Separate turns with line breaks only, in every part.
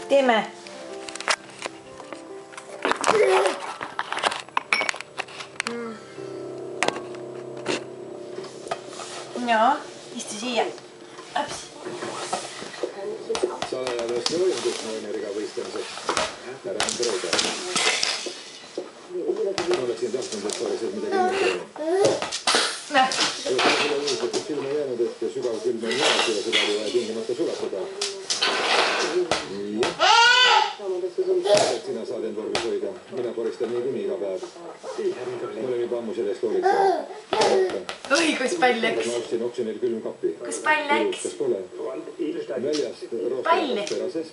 Teeme. Joo, istu siia. Laps.
Salajaluste võimendusmõimeriga võistlemiseks. Ära on prooda. Oleksin tahtnud, et oleksid midagi muud teinud. Selle uudislikult silma jäänud, et sügav külm on maas ja seda oli vaja tingimata sulatada. Sina saad end vormis hoida. Mina koristan niikuinii iga päev. Mul oli juba ammu sellest hoolitsema.
Oi, kus pall läks?
Ma ostsin oksjonil külmkappi.
Kus pall läks?
Kas pole? Väljast roostamast terasest.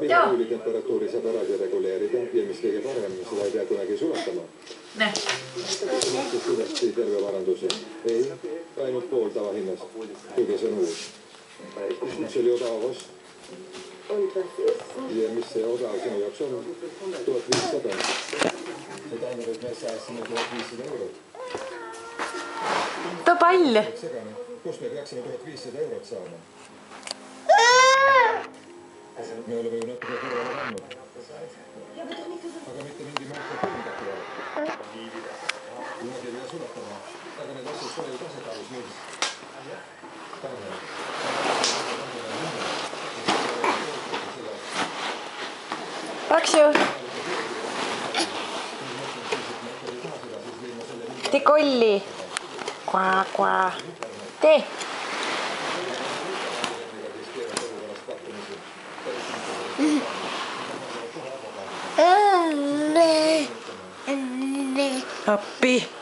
Mida kuulitemperatuuri saab ära reguleerida ja mis kõige parem, seda ei pea kunagi sulatama. Mõtles kuidagi terve varanduse. Ei, ainult pool tavahinnast. Kuigi see on uus. See oli odav ost. Ja mis see odav sinu jaoks on? 1500. See tähendab, et me sääsime 1500 eurot.
Too pall.
Kust me peaksime 1500 eurot saama? Me oleme ju natuke kõrvale andnud. Aga mitte mingi maakad külmkappi vaja. Kunagi ei pea sulatama. Aga need asjad pole ju tasakaalus nüüd.
Paksu. Tee kolli. Kvaa. Tee. Appi.